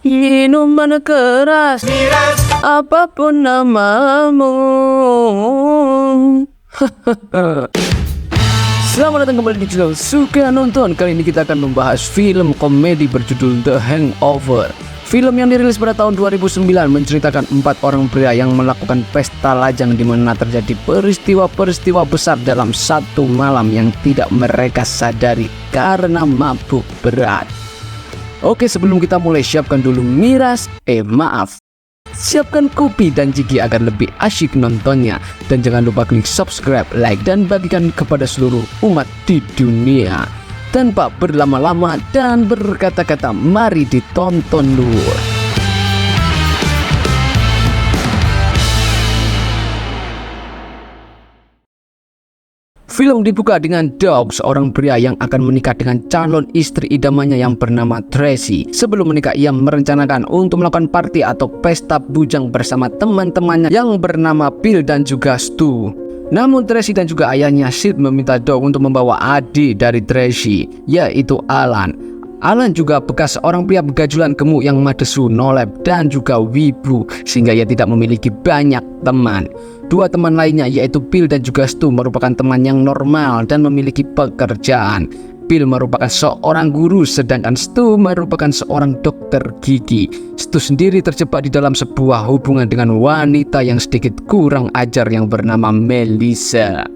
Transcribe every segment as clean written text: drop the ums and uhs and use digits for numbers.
Minuman keras, apapun namamu. Selamat datang kembali di channel Suka Nonton. Kali ini kita akan membahas film komedi berjudul The Hangover. Film yang dirilis pada tahun 2009 menceritakan 4 orang pria yang melakukan pesta lajang di mana terjadi peristiwa-peristiwa besar dalam satu malam yang tidak mereka sadari karena mabuk berat. Oke, sebelum kita mulai, siapkan dulu siapkan kopi dan gigi agar lebih asyik nontonnya. Dan jangan lupa klik subscribe, like, dan bagikan kepada seluruh umat di dunia. Tanpa berlama-lama dan berkata-kata, mari ditonton dulu. Film dibuka dengan Doug, seorang pria yang akan menikah dengan calon istri idamannya yang bernama Tracy. Sebelum menikah, ia merencanakan untuk melakukan party atau pesta bujang bersama teman-temannya yang bernama Bill dan juga Stu. Namun Tracy dan juga ayahnya Sid meminta Doug untuk membawa adik dari Tracy, yaitu Alan. Alan juga bekas seorang pria begajulan gemuk yang madesu, nolep, dan juga wibu, sehingga ia tidak memiliki banyak teman. Dua teman lainnya yaitu Bill dan juga Stu merupakan teman yang normal dan memiliki pekerjaan. Bill merupakan seorang guru sedangkan Stu merupakan seorang dokter gigi. Stu sendiri terjebak di dalam sebuah hubungan dengan wanita yang sedikit kurang ajar yang bernama Melissa.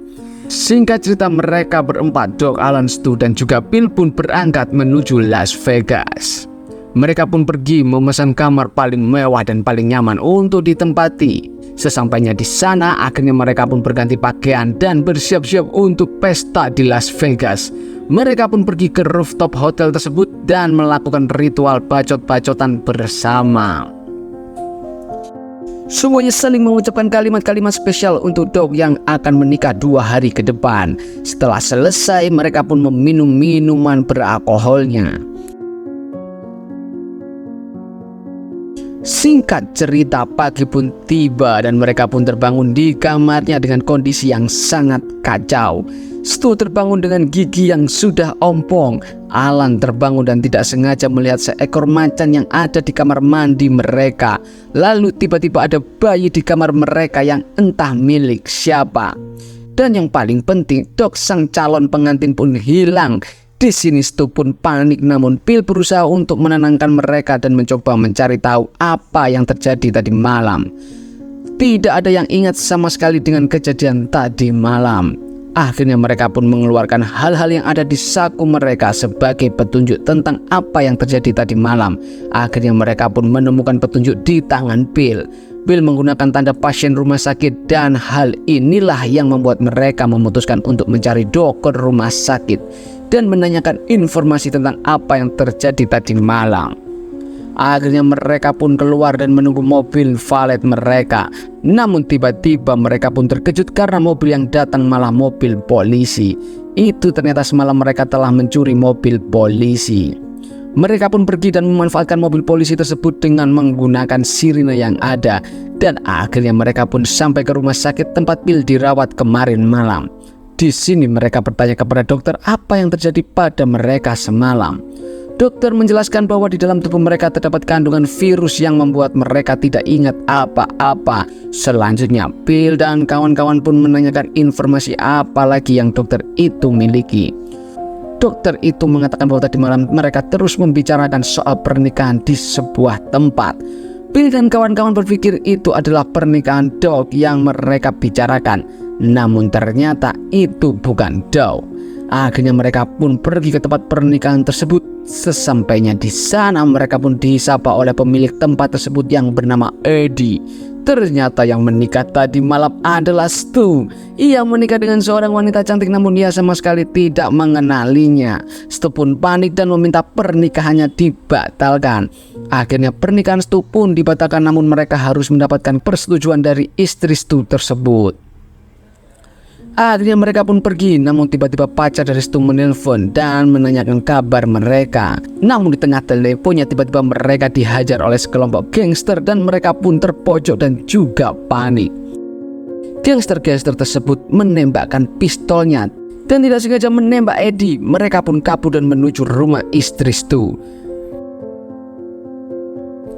Singkat cerita, mereka berempat, Doug, Alan, Stu, dan juga Bill pun berangkat menuju Las Vegas. Mereka pun pergi memesan kamar paling mewah dan paling nyaman untuk ditempati. Sesampainya di sana, akhirnya mereka pun berganti pakaian dan bersiap-siap untuk pesta di Las Vegas. Mereka pun pergi ke rooftop hotel tersebut dan melakukan ritual bacot-bacotan bersama. Semuanya saling mengucapkan kalimat-kalimat spesial untuk Doug yang akan menikah 2 hari ke depan. Setelah selesai, mereka pun meminum minuman beralkoholnya. Singkat cerita, pagi pun tiba dan mereka pun terbangun di kamarnya dengan kondisi yang sangat kacau. Stu terbangun dengan gigi yang sudah ompong. Alan terbangun dan tidak sengaja melihat seekor macan yang ada di kamar mandi mereka. Lalu tiba-tiba ada bayi di kamar mereka yang entah milik siapa. Dan yang paling penting, Doug sang calon pengantin pun hilang. Di sini Stu pun panik, namun Bill berusaha untuk menenangkan mereka dan mencoba mencari tahu apa yang terjadi tadi malam. Tidak ada yang ingat sama sekali dengan kejadian tadi malam. Akhirnya mereka pun mengeluarkan hal-hal yang ada di saku mereka sebagai petunjuk tentang apa yang terjadi tadi malam. Akhirnya mereka pun menemukan petunjuk di tangan Bill. Bill menggunakan tanda pasien rumah sakit dan hal inilah yang membuat mereka memutuskan untuk mencari Doug ke rumah sakit dan menanyakan informasi tentang apa yang terjadi tadi malam. Akhirnya mereka pun keluar dan menunggu mobil valet mereka. Namun tiba-tiba mereka pun terkejut karena mobil yang datang malah mobil polisi. Itu ternyata semalam mereka telah mencuri mobil polisi. Mereka pun pergi dan memanfaatkan mobil polisi tersebut dengan menggunakan sirine yang ada. Dan akhirnya mereka pun sampai ke rumah sakit tempat Bill dirawat kemarin malam. Di sini mereka bertanya kepada dokter apa yang terjadi pada mereka semalam. Dokter menjelaskan bahwa di dalam tubuh mereka terdapat kandungan virus yang membuat mereka tidak ingat apa-apa. Selanjutnya, Bill dan kawan-kawan pun menanyakan informasi apa lagi yang dokter itu miliki. Dokter itu mengatakan bahwa tadi malam mereka terus membicarakan soal pernikahan di sebuah tempat. Bill dan kawan-kawan berpikir itu adalah pernikahan Doug yang mereka bicarakan. Namun ternyata itu bukan Doug. Akhirnya mereka pun pergi ke tempat pernikahan tersebut. Sesampainya di sana mereka pun disapa oleh pemilik tempat tersebut yang bernama Eddie. Ternyata yang menikah tadi malam adalah Stu. Ia menikah dengan seorang wanita cantik namun ia sama sekali tidak mengenalinya. Stu pun panik dan meminta pernikahannya dibatalkan. Akhirnya pernikahan Stu pun dibatalkan namun mereka harus mendapatkan persetujuan dari istri Stu tersebut. Akhirnya mereka pun pergi, namun tiba-tiba pacar dari Stu menelpon dan menanyakan kabar mereka. Namun di tengah teleponnya tiba-tiba mereka dihajar oleh sekelompok gangster dan mereka pun terpojok dan juga panik. Gangster-gangster tersebut menembakkan pistolnya dan tidak sengaja menembak Eddie. Mereka pun kabur dan menuju rumah istri Stu.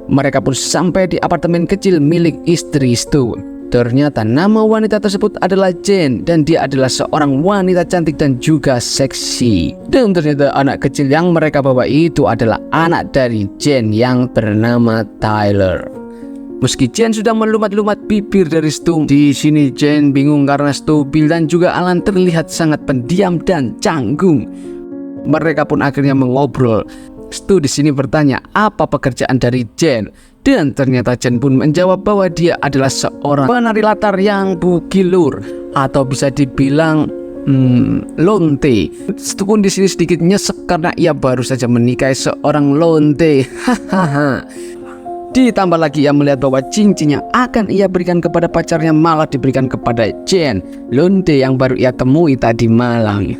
Mereka pun sampai di apartemen kecil milik istri Stu. Ternyata nama wanita tersebut adalah Jane dan dia adalah seorang wanita cantik dan juga seksi. Dan ternyata anak kecil yang mereka bawa itu adalah anak dari Jane yang bernama Tyler. Meski Jane sudah melumat-lumat bibir dari Stu, di sini Jane bingung karena Stu, Bill dan juga Alan terlihat sangat pendiam dan canggung. Mereka pun akhirnya mengobrol. Stu di sini bertanya apa pekerjaan dari Jane. Dan ternyata Jane pun menjawab bahwa dia adalah seorang penari latar yang bugilur atau bisa dibilang lonte. Stu pun di sini sedikit nyesek karena ia baru saja menikahi seorang lonte. Ditambah lagi ia melihat bahwa cincin yang akan ia berikan kepada pacarnya malah diberikan kepada Jane, lonte yang baru ia temui tadi malam.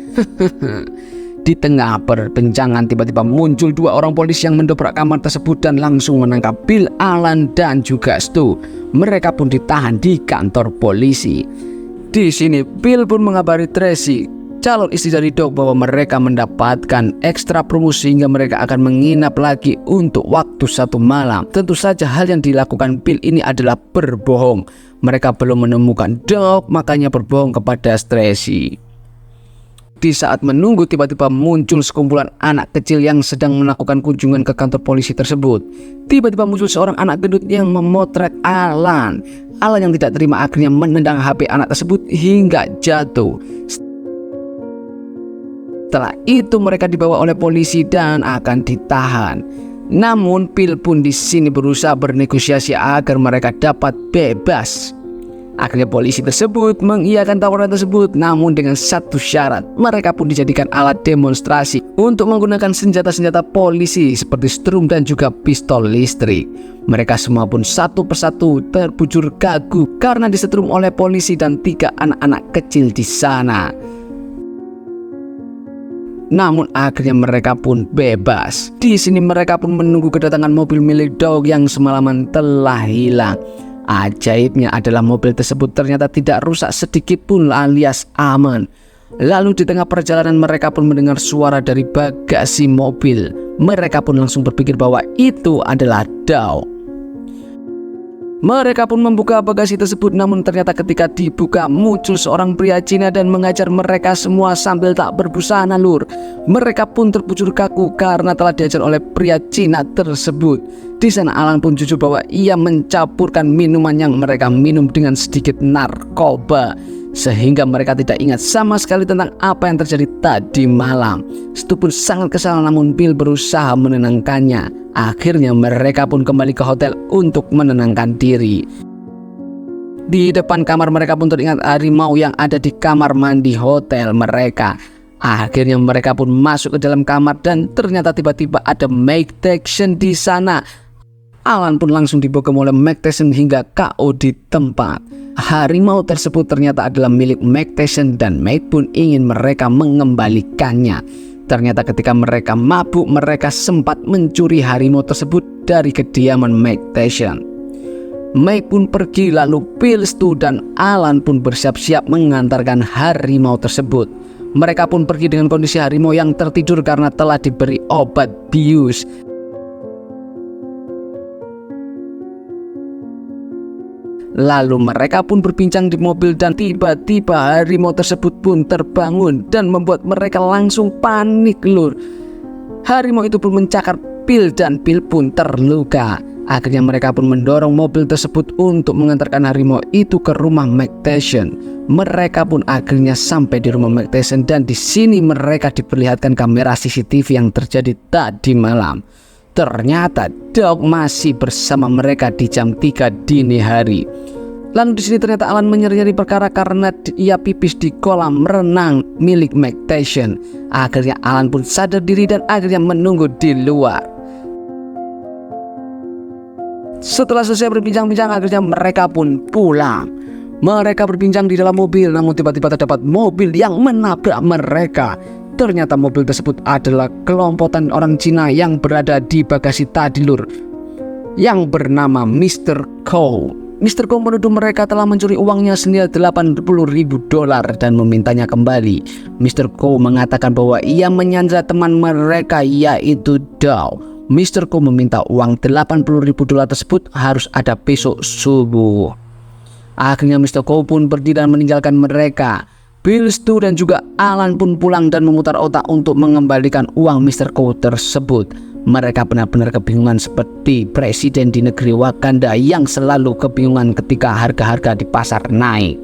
Di tengah perbincangan tiba-tiba muncul dua orang polisi yang mendobrak kamar tersebut dan langsung menangkap Bill, Alan dan juga Stu. Mereka pun ditahan di kantor polisi. Di sini Bill pun mengabari Tracy, calon istri dari Doc, bahwa mereka mendapatkan ekstra promosi sehingga mereka akan menginap lagi untuk waktu 1 malam. Tentu saja hal yang dilakukan Bill ini adalah berbohong. Mereka belum menemukan Doc, makanya berbohong kepada Tracy. Di saat menunggu tiba-tiba muncul sekumpulan anak kecil yang sedang melakukan kunjungan ke kantor polisi tersebut. Tiba-tiba muncul seorang anak gendut yang memotret Alan. Alan yang tidak terima akhirnya menendang HP anak tersebut hingga jatuh. Setelah itu mereka dibawa oleh polisi dan akan ditahan. Namun Bill pun di sini berusaha bernegosiasi agar mereka dapat bebas. Akhirnya polisi tersebut mengiyakan tawaran tersebut, namun dengan satu syarat. Mereka pun dijadikan alat demonstrasi untuk menggunakan senjata-senjata polisi seperti strum dan juga pistol listrik. Mereka semua pun satu persatu terbujur kaku karena disetrum oleh polisi dan 3 anak-anak kecil di sana. Namun akhirnya mereka pun bebas. Di sini mereka pun menunggu kedatangan mobil milik Doc yang semalaman telah hilang. Ajaibnya adalah mobil tersebut ternyata tidak rusak sedikit pun alias aman. Lalu di tengah perjalanan mereka pun mendengar suara dari bagasi mobil. Mereka pun langsung berpikir bahwa itu adalah Doc. Mereka pun membuka bagasi tersebut, namun ternyata ketika dibuka muncul seorang pria Cina dan mengajar mereka semua sambil tak berbusana lur. Mereka pun terbujur kaku karena telah diajar oleh pria Cina tersebut. Di sana Alan pun jujur bahwa ia mencampurkan minuman yang mereka minum dengan sedikit narkoba, sehingga mereka tidak ingat sama sekali tentang apa yang terjadi tadi malam. Stu pun sangat kesal, namun Bill berusaha menenangkannya. Akhirnya mereka pun kembali ke hotel untuk menenangkan diri. Di depan kamar mereka pun teringat harimau yang ada di kamar mandi hotel mereka. Akhirnya mereka pun masuk ke dalam kamar dan ternyata tiba-tiba ada Mike Tyson di sana. Alan pun langsung dibokong oleh Mike Tyson hingga KO di tempat. Harimau tersebut ternyata adalah milik Mike Tyson dan Mike pun ingin mereka mengembalikannya. Ternyata ketika mereka mabuk, mereka sempat mencuri harimau tersebut dari kediaman Mike Tyson. Mike pun pergi, lalu Bill, Stu dan Alan pun bersiap-siap mengantarkan harimau tersebut. Mereka pun pergi dengan kondisi harimau yang tertidur karena telah diberi obat bius. Lalu mereka pun berbincang di mobil dan tiba-tiba harimau tersebut pun terbangun dan membuat mereka langsung panik lur. Harimau itu pun mencakar Bill dan Bill pun terluka. Akhirnya mereka pun mendorong mobil tersebut untuk mengantarkan harimau itu ke rumah Mike Tyson. Mereka pun akhirnya sampai di rumah Mike Tyson dan di sini mereka diperlihatkan kamera CCTV yang terjadi tadi malam. Ternyata Doc masih bersama mereka di jam 3 dini hari. Lalu di sini ternyata Alan menyeri-nyeri perkara karena ia pipis di kolam renang milik Mike Tyson. Akhirnya Alan pun sadar diri dan akhirnya menunggu di luar. Setelah selesai berbincang-bincang, akhirnya mereka pun pulang. Mereka berbincang di dalam mobil, namun tiba-tiba terdapat mobil yang menabrak mereka. Ternyata mobil tersebut adalah kelompokan orang Cina yang berada di bagasi tadi lur, yang bernama Mr. Coe. Mr. Coe menuduh mereka telah mencuri uangnya senilai $80.000 dan memintanya kembali. Mr. Coe mengatakan bahwa ia menyandra teman mereka yaitu Doc. Mr. Ko meminta uang $80.000 tersebut harus ada besok subuh. Akhirnya Mr. Ko pun pergi dan meninggalkan mereka. Bill, Stu dan juga Alan pun pulang dan memutar otak untuk mengembalikan uang Mr. Ko tersebut. Mereka benar-benar kebingungan seperti presiden di negeri Wakanda yang selalu kebingungan ketika harga-harga di pasar naik.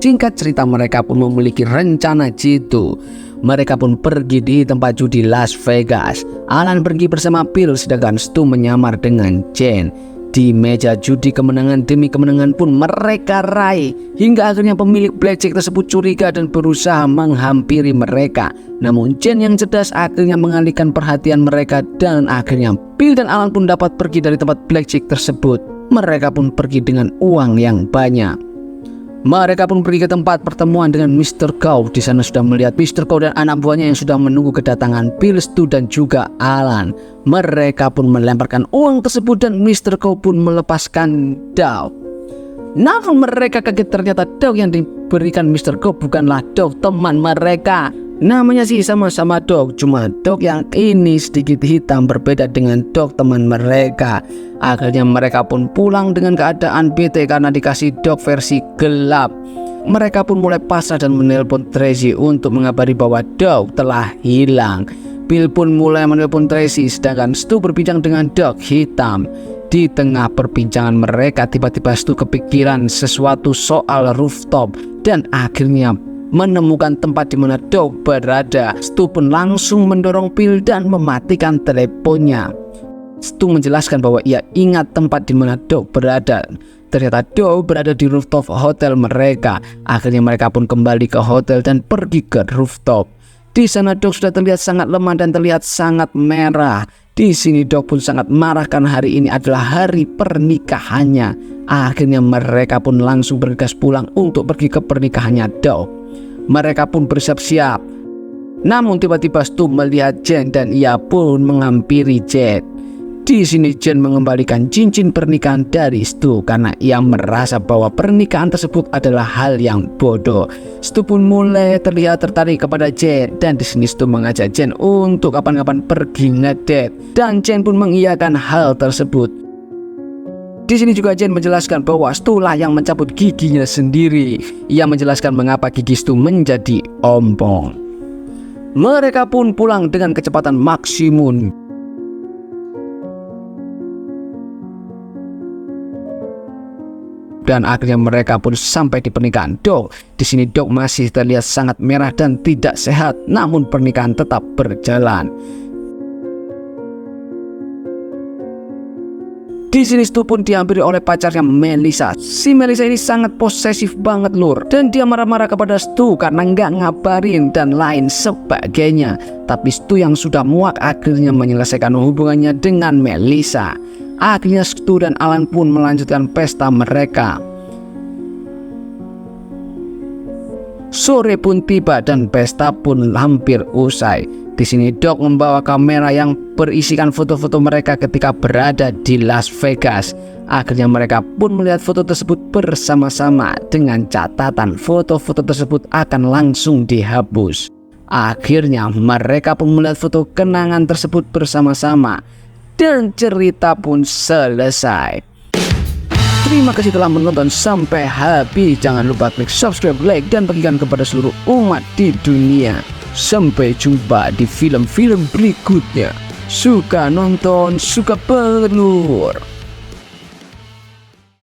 Singkat cerita, mereka pun memiliki rencana jitu. Mereka pun pergi di tempat judi Las Vegas. Alan pergi bersama Bill sedangkan Stu menyamar dengan Jane. Di meja judi kemenangan demi kemenangan pun mereka raih, hingga akhirnya pemilik blackjack tersebut curiga dan berusaha menghampiri mereka. Namun Jane yang cerdas akhirnya mengalihkan perhatian mereka dan akhirnya Bill dan Alan pun dapat pergi dari tempat blackjack tersebut. Mereka pun pergi dengan uang yang banyak. Mereka pun pergi ke tempat pertemuan dengan Mr. Ko. Di sana sudah melihat Mr. Ko dan anak buahnya yang sudah menunggu kedatangan Bill, Stu dan juga Alan. Mereka pun melemparkan uang tersebut dan Mr. Ko pun melepaskan dog. Namun mereka kaget, ternyata dog yang diberikan Mr. Ko bukanlah dog teman mereka. Namanya sih sama-sama dog, cuma dog yang ini sedikit hitam berbeda dengan dog teman mereka. Akhirnya mereka pun pulang dengan keadaan bete karena dikasih dog versi gelap. Mereka pun mulai pasrah dan menelpon Tracy untuk mengabari bahwa dog telah hilang. Bill pun mulai menelpon Tracy sedangkan Stu berbincang dengan dog hitam. Di tengah perbincangan mereka tiba-tiba Stu kepikiran sesuatu soal rooftop dan akhirnya menemukan tempat di mana dog berada. Stu pun langsung mendorong Bill dan mematikan teleponnya. Stu menjelaskan bahwa ia ingat tempat di mana dog berada. Ternyata dog berada di rooftop hotel mereka. Akhirnya mereka pun kembali ke hotel dan pergi ke rooftop. Di sana dog sudah terlihat sangat lemah dan terlihat sangat merah. Di sini dog pun sangat marah karena hari ini adalah hari pernikahannya. Akhirnya mereka pun langsung bergegas pulang untuk pergi ke pernikahannya dog. Mereka pun bersiap-siap. Namun tiba-tiba Stu melihat Jane dan ia pun menghampiri Jane. Di sini Jane mengembalikan cincin pernikahan dari Stu karena ia merasa bahwa pernikahan tersebut adalah hal yang bodoh. Stu pun mulai terlihat tertarik kepada Jane dan di sini Stu mengajak Jane untuk kapan-kapan pergi ngedate dan Jane pun mengiyakan hal tersebut. Di sini juga Jane menjelaskan bahwa Stu lah yang mencabut giginya sendiri. Ia menjelaskan mengapa gigi Stu menjadi ompong. Mereka pun pulang dengan kecepatan maksimum. Dan akhirnya mereka pun sampai di pernikahan dog. Di sini dog masih terlihat sangat merah dan tidak sehat, namun pernikahan tetap berjalan. Di sini Stu pun dihampiri oleh pacarnya Melissa. Si Melissa ini sangat posesif banget lur, dan dia marah-marah kepada Stu karena nggak ngabarin dan lain sebagainya. Tapi Stu yang sudah muak akhirnya menyelesaikan hubungannya dengan Melissa. Akhirnya Stu dan Alan pun melanjutkan pesta mereka. Sore pun tiba dan pesta pun hampir usai. Di sini Doc membawa kamera yang berisikan foto-foto mereka ketika berada di Las Vegas. Akhirnya mereka pun melihat foto tersebut bersama-sama dengan catatan foto-foto tersebut akan langsung dihapus. Akhirnya mereka pun melihat foto kenangan tersebut bersama-sama dan cerita pun selesai. Terima kasih telah menonton sampai habis. Jangan lupa klik subscribe, like, dan bagikan kepada seluruh umat di dunia. Sampai jumpa di film-film berikutnya. Suka nonton, suka pelur.